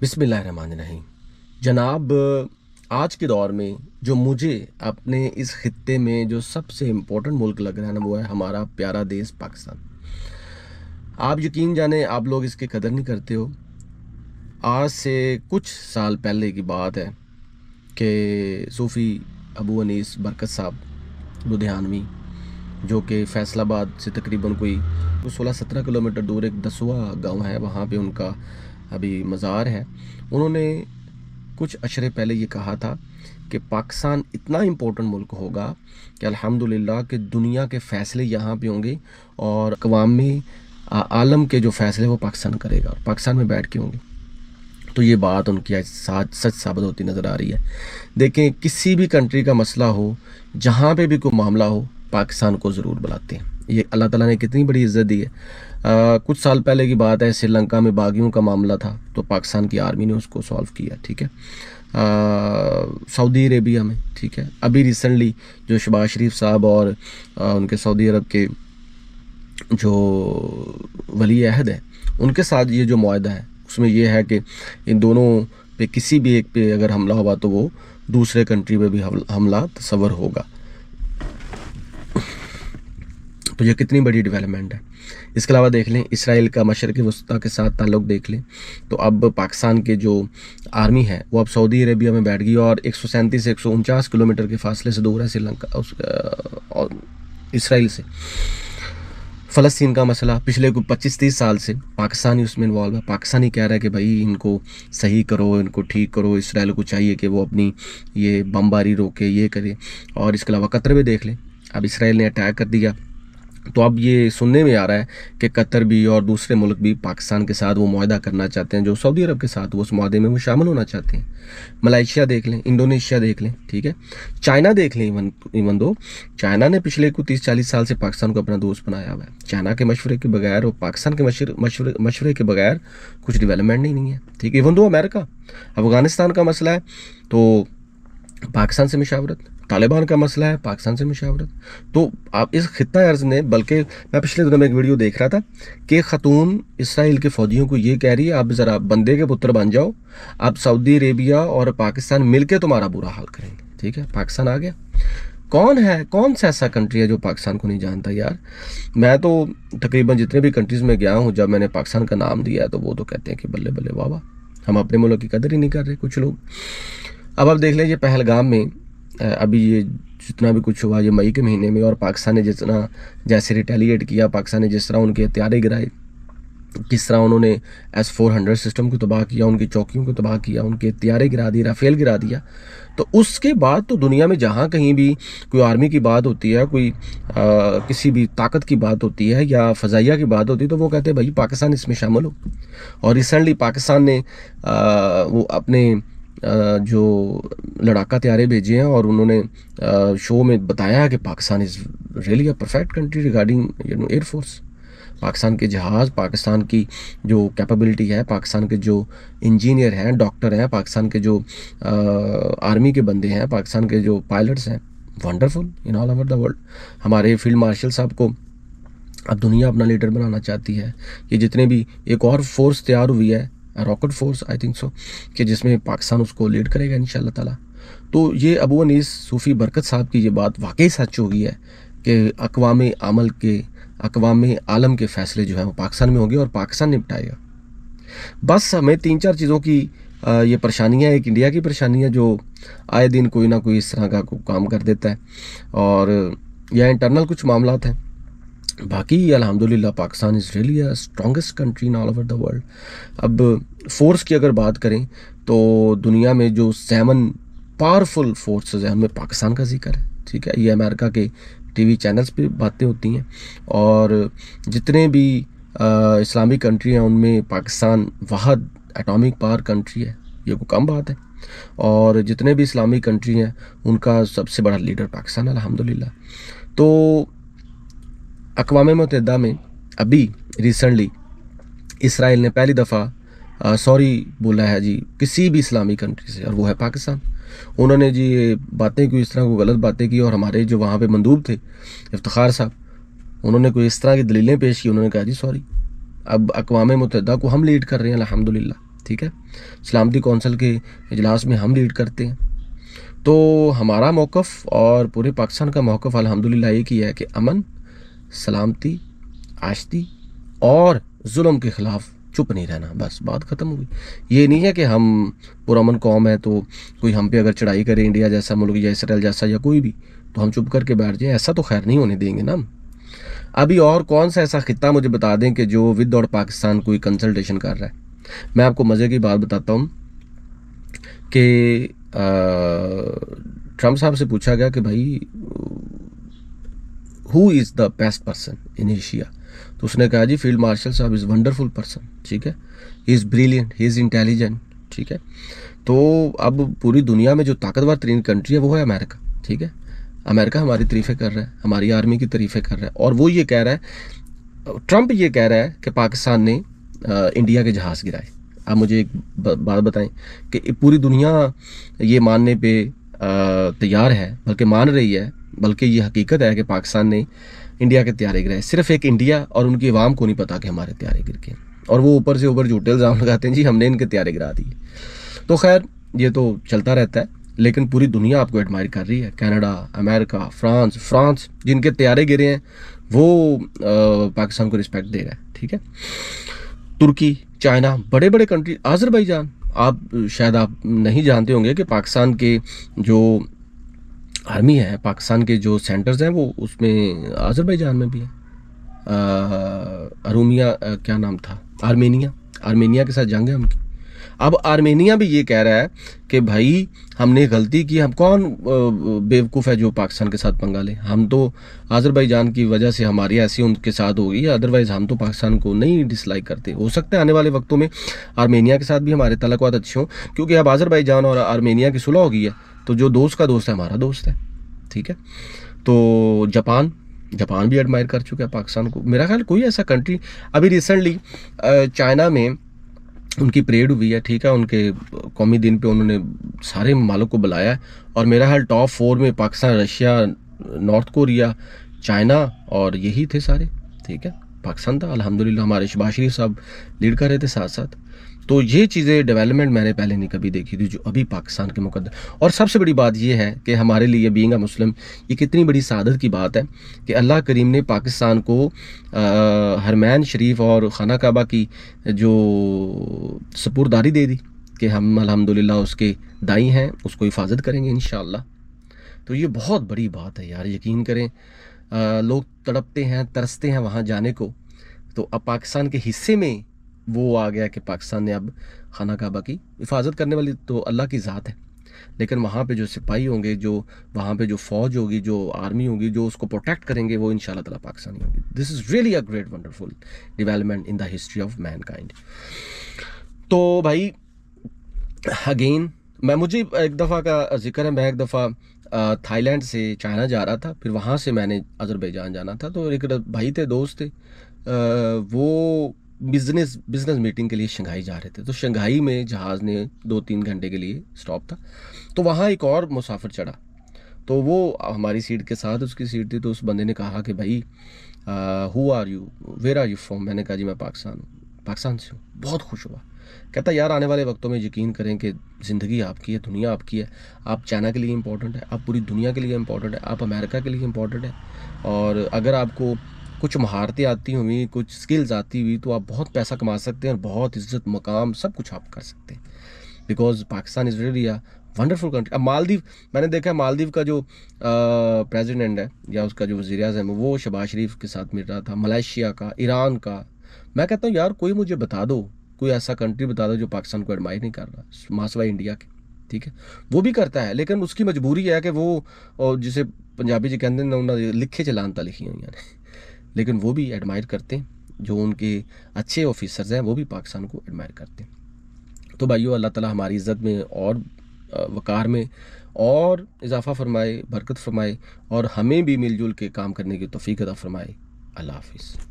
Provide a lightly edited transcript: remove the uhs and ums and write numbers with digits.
बिस्मिल्लाहिर्रहमानिर्रहीम। जनाब, आज के दौर में जो मुझे अपने इस खित्ते में जो सबसे इम्पोर्टेंट मुल्क लग रहा है ना, वो है हमारा प्यारा देश पाकिस्तान। आप यकीन जाने, आप लोग इसकी कदर नहीं करते हो। आज से कुछ साल पहले की बात है कि सूफ़ी अबू अनीस बरकत साहब लुधियानवी, जो कि फैसलाबाद से तकरीबन कोई 16-17 किलोमीटर दूर एक दसवा गांव है, वहाँ पे उनका अभी मज़ार है। उन्होंने कुछ अशरे पहले ये कहा था कि पाकिस्तान इतना इम्पोर्टेंट मुल्क होगा कि अल्हम्दुलिल्लाह कि दुनिया के फ़ैसले यहाँ पे होंगे और अक़वामी आलम के जो फ़ैसले वो पाकिस्तान करेगा और पाकिस्तान में बैठ के होंगे। तो ये बात उनकी आज सच साबित होती नज़र आ रही है। देखें, किसी भी कंट्री का मसला हो, जहाँ पे भी कोई मामला हो, पाकिस्तान को ज़रूर बुलाते हैं। ये अल्लाह ताला ने कितनी बड़ी इज़्ज़त दी है। कुछ साल पहले की बात है, श्रीलंका में बागियों का मामला था तो पाकिस्तान की आर्मी ने उसको सॉल्व किया, ठीक है। सऊदी अरेबिया में, ठीक है, अभी रिसेंटली जो शहबाज शरीफ साहब और उनके सऊदी अरब के जो वली अहद है, उनके साथ ये जो मुआहदा है, उसमें यह है कि इन दोनों पे किसी भी एक पे अगर हमला हुआ तो वो दूसरे कंट्री पे भी हमला तस्वर होगा। तो ये कितनी बड़ी डेवलपमेंट है। इसके अलावा देख लें, इसराइल का मशरक़ वस्ता के साथ ताल्लुक़ देख लें तो अब पाकिस्तान के जो आर्मी है वो अब सऊदी अरेबिया में बैठ गई और 137 से 149 किलोमीटर के फासले से दूर है श्रीलंका और इसराइल से। फ़लस्तीन का मसला पिछले कुछ 25-30 साल से पाकिस्तान ही उसमें इन्वॉल्व है। पाकिस्तान ही कह रहा है कि भाई इनको सही करो, इनको ठीक करो। इसराइल को चाहिए कि वो अपनी ये बमबारी रोके, ये करे। और इसके अलावा कतर भी देख लें, अब इसराइल ने अटैक कर दिया तो अब ये सुनने में आ रहा है कि कतर भी और दूसरे मुल्क भी पाकिस्तान के साथ वो मुआहदा करना चाहते हैं जो सऊदी अरब के साथ, वो उस मुआहदे में वो शामिल होना चाहते हैं। मलेशिया देख लें, इंडोनेशिया देख लें, ठीक है, चाइना देख लें। इवन दो चाइना ने पिछले कुछ 30-40 साल से पाकिस्तान को अपना दोस्त बनाया हुआ है। चाइना के मशवरे के बगैर और पाकिस्तान के मशवरे के बगैर कुछ डेवलपमेंट नहीं है, ठीक है। इवन दो अमेरिका, अफगानिस्तान का मसला है तो पाकिस्तान से मशावरत, तालिबान का मसला है पाकिस्तान से मशावरत। तो आप इस खित्ता अर्ज़ ने, बल्कि मैं पिछले दिनों में एक वीडियो देख रहा था कि ख़तून इसराइल के फ़ौजियों को ये कह रही है, आप ज़रा बंदे के पुत्र बन जाओ, आप सऊदी अरेबिया और पाकिस्तान मिलकर तुम्हारा बुरा हाल करेंगे, ठीक है। पाकिस्तान आ गया। कौन है, कौन सा ऐसा कंट्री है जो पाकिस्तान को नहीं जानता यार। मैं तो तकरीबन जितने भी कंट्रीज़ में गया हूँ, जब मैंने पाकिस्तान का नाम दिया है तो वो तो कहते हैं कि बल्ले बल्ले वाह वाह, हम अपने मुल्क की कदर ही नहीं कर रहे कुछ लोग। अब देख लें, ये पहलगाम में अभी ये जितना भी कुछ हुआ ये मई के महीने में, और पाकिस्तान ने जितना जैसे रिटेलिएट किया, पाकिस्तान ने जिस तरह उनके हथियारे गिराए, किस तरह उन्होंने S-400 सिस्टम को तबाह किया, उनकी चौकियों को तबाह किया, उनके हथियारे गिरा दिए, राफेल गिरा दिया। तो उसके बाद तो दुनिया में जहाँ कहीं भी कोई आर्मी की बात होती है, कोई किसी भी ताकत की बात होती है या फ़ज़ाइया की बात होती है तो वो कहते हैं भाई पाकिस्तान इसमें शामिल हो। और रिसेंटली पाकिस्तान ने वो अपने जो लड़ाका तैयारे भेजे हैं और उन्होंने शो में बताया कि Pakistan is really a perfect country regarding air force. Pakistan के जहाज़, पाकिस्तान की जो कैपेबिलिटी है, पाकिस्तान के जो इंजीनियर हैं, डॉक्टर हैं, पाकिस्तान के जो आर्मी के बंदे हैं, पाकिस्तान के जो पायलट्स हैं, wonderful in all over the world. हमारे फील्ड मार्शल साहब को अब दुनिया अपना लीडर बनाना चाहती है। ये जितने भी एक और फोर्स तैयार हुई है, rocket force I think so, कि जिसमें पाकिस्तान उसको लीड करेगा इंशाल्लाह ताला। तो ये अबू अनीस सूफ़ी बरकत साहब की ये बात वाकई सच हो गई है कि अक़वाम आलम के फ़ैसले जो हैं वो पाकिस्तान में होंगे और पाकिस्तान निपटाएगा। बस हमें 3-4 चीज़ों की ये परेशानियाँ, एक इंडिया की परेशानी है जो आए दिन कोई ना कोई इस तरह का काम कर देता है, और या इंटरनल कुछ मामलात हैं। बाकी अल्हम्दुलिल्लाह Pakistan is really a strongest country in all over the world. अब फोर्स की अगर बात करें तो दुनिया में जो 7 पावरफुल फोर्सेस हैं उनमें पाकिस्तान का जिक्र है, ठीक है। ये अमेरिका के टीवी चैनल्स पे बातें होती हैं, और जितने भी इस्लामिक कंट्री हैं उनमें पाकिस्तान वाहद एटॉमिक पावर कंट्री है, ये कोई कम बात है। और जितने भी इस्लामिक कंट्री हैं उनका सबसे बड़ा लीडर पाकिस्तान है अल्हम्दुलिल्लाह। तो अक़वाम मुत्तहिदा में अभी रिसेंटली इसराइल ने पहली दफ़ा सॉरी बोला है जी किसी भी इस्लामी कंट्री से, और वो है पाकिस्तान। उन्होंने जी ये बातें की, इस तरह को गलत बातें की, और हमारे जो वहाँ पे मंदूब थे इफ्तिखार साहब, उन्होंने कोई इस तरह की दलीलें पेश की, उन्होंने कहा जी सॉरी। अब अक़वाम मुत्तहिदा को हम लीड कर रहे हैं अल्हम्दुलिल्लाह, ठीक है। सलामती कौंसल के इजलास में हम लीड करते हैं। तो हमारा मौक़िफ़ और पूरे पाकिस्तान का मौक़िफ़ अल्हम्दुलिल्लाह एक ही है कि अमन, सलामती, आश्ती और जुल्म के ख़िलाफ़ चुप नहीं रहना, बस बात ख़त्म हुई। ये नहीं है कि हम पुरअमन कौम है तो कोई हम पे अगर चढ़ाई करे इंडिया जैसा मुल्क या इसराइल जैसा या कोई भी, तो हम चुप करके बैठ जाएं, ऐसा तो खैर नहीं होने देंगे ना हम। अभी और कौन सा ऐसा खित्ता मुझे बता दें कि जो विद पाकिस्तान कोई कंसल्टेशन कर रहा है। मैं आपको मज़े की बात बताता हूँ कि ट्रम्प साहब से पूछा गया कि भाई who is the best person in Asia, तो उसने कहा जी फील्ड मार्शल साहब इज़ वंडरफुल पर्सन, ठीक है, he is brilliant, he is intelligent, ठीक है। तो अब पूरी दुनिया में जो ताकतवर तरीन कंट्री है वो है अमेरिका, ठीक है। अमेरिका हमारी तारीफ़ें कर रहा है, हमारी आर्मी की तारीफ़ें कर रहा है, और वो ये कह रहा है, ट्रम्प ये कह रहा है कि पाकिस्तान ने इंडिया के जहाज़ गिराए। आप मुझे एक बात बताएं कि पूरी दुनिया ये मानने पे तैयार है, बल्कि मान रही है, बल्कि ये हकीकत है कि पाकिस्तान ने इंडिया के त्यारे गिराए। सिर्फ एक इंडिया और उनकी आवाम को नहीं पता कि हमारे त्यारे गिर के, और वो ऊपर से ऊपर झूठे इल्ज़ाम लगाते हैं जी हमने इनके त्यारे गिरा दिए। तो खैर ये तो चलता रहता है, लेकिन पूरी दुनिया आपको एडमायर कर रही है। कनाडा, अमेरिका, फ्रांस जिनके त्यारे गिरे हैं वो पाकिस्तान को रिस्पेक्ट दे रहा है, ठीक है। तुर्की, चाइना, बड़े बड़े कंट्री, अज़रबैजान, आप शायद आप नहीं जानते होंगे कि पाकिस्तान के जो आर्मी है, पाकिस्तान के जो सेंटर्स हैं वो उसमें अज़रबैजान में भी है। अरूमिया क्या नाम था, आर्मेनिया के साथ जंग है उनकी। अब आर्मेनिया भी ये कह रहा है कि भाई हमने गलती की, हम कौन बेवकूफ़ है जो पाकिस्तान के साथ पंगा ले, हम तो अज़रबैजान की वजह से हमारी ऐसी उनके साथ हो गई, अदरवाइज़ हम तो पाकिस्तान को नहीं डिसलाइक करते। हो सकता है आने वाले वक्तों में आर्मेनिया के साथ भी हमारे तल्लुकात अच्छे हों, क्योंकि अब अज़रबैजान और आर्मेनिया की सुलह हो गई है, तो जो दोस्त का दोस्त है हमारा दोस्त है, ठीक है। तो जापान भी एडमायर कर चुका है पाकिस्तान को। मेरा ख्याल कोई ऐसा कंट्री, अभी रिसेंटली चाइना में उनकी परेड हुई है, ठीक है, उनके कौमी दिन पे उन्होंने सारे ममालिक को बुलाया है, और मेरा ख्याल टॉप 4 में Pakistan, Russia, north Korea, China और यही थे सारे, ठीक है। पाकिस्तान था, अल्हम्दुलिल्लाह हमारे शहबाज शरीफ साहब लीड कर रहे थे साथ साथ। तो ये चीज़ें डेवलपमेंट मैंने पहले नहीं कभी देखी थी जो अभी पाकिस्तान के मुकद्दर। और सबसे बड़ी बात ये है कि हमारे लिए बीइंग अ मुस्लिम ये कितनी बड़ी सादत की बात है कि अल्लाह करीम ने पाकिस्तान को हरमैन शरीफ और खाना काबा की जो सपुर्दारी दे दी कि हम अल्हम्दुलिल्लाह उसके दाई हैं, उसको हिफाजत करेंगे इंशाअल्लाह। तो ये बहुत बड़ी बात है यार, यकीन करें। लोग तड़पते हैं, तरसते हैं वहाँ जाने को, तो अब पाकिस्तान के हिस्से में वो आ गया कि पाकिस्तान ने अब खाना काबा की हिफाजत करने वाली तो अल्लाह की ज़ात है, लेकिन वहाँ पे जो सिपाही होंगे, जो वहाँ पे जो फ़ौज होगी, जो आर्मी होगी, जो उसको प्रोटेक्ट करेंगे, वो इंशाल्लाह ताला पाकिस्तानी होंगे। This is really a great wonderful development in the history of Mankind. तो भाई अगेन मुझे एक दफ़ा का जिक्र है, मैं एक दफ़ा थाईलैंड से चाइना जा रहा था, फिर वहाँ से मैंने अज़रबैजान जाना था। तो एक भाई थे, दोस्त थे, वो बिज़नेस मीटिंग के लिए शंघाई जा रहे थे। तो शंघाई में जहाज़ ने 2-3 घंटे के लिए स्टॉप था, तो वहाँ एक और मुसाफिर चढ़ा, तो वो हमारी सीट के साथ उसकी सीट थी। तो उस बंदे ने कहा कि भाई who are you, where are you from. मैंने कहा जी मैं पाकिस्तान से हूँ। बहुत खुश हुआ, कहता यार आने वाले वक्तों में यकीन करें कि ज़िंदगी आपकी है, दुनिया आपकी है, आप चाइना के लिए इम्पोर्टेंट है, आप पूरी दुनिया के लिए इम्पोर्टेंट है, आप अमेरिका के लिए इम्पोर्टेंट है, और अगर आपको कुछ महारतें आती हुई, कुछ स्किल्स आती हुई, तो आप बहुत पैसा कमा सकते हैं और बहुत इज्जत मकाम सब कुछ आप कर सकते हैं, because Pakistan is really a wonderful country. अब मालदीव, मैंने देखा मालदीव का जो प्रेसिडेंट है या उसका जो वज़ीर-ए-आज़म है वो शहबाज शरीफ के साथ मिल रहा था, मलेशिया का, ईरान का। मैं कहता हूँ यार कोई मुझे बता दो, कोई ऐसा कंट्री बता दो जो पाकिस्तान को एडमायर नहीं कर रहा, मासवा इंडिया के, ठीक है। वो भी करता है, लेकिन उसकी मजबूरी है कि वो, और जिसे पंजाबी जी कहते हैं ना, लिखे चलानता लिखी हुई हैं, लेकिन वो भी एडमायर करते हैं, जो उनके अच्छे ऑफिसर्स हैं वो भी पाकिस्तान को एडमायर करते हैं। तो भाइयों अल्लाह ताला हमारी इज़्ज़त में और वक़ार में और इजाफ़ा फरमाए, बरकत फरमाए, और हमें भी मिलजुल के काम करने की तौफ़ीक़ अता फरमाए। अल्लाह हाफ़िज़।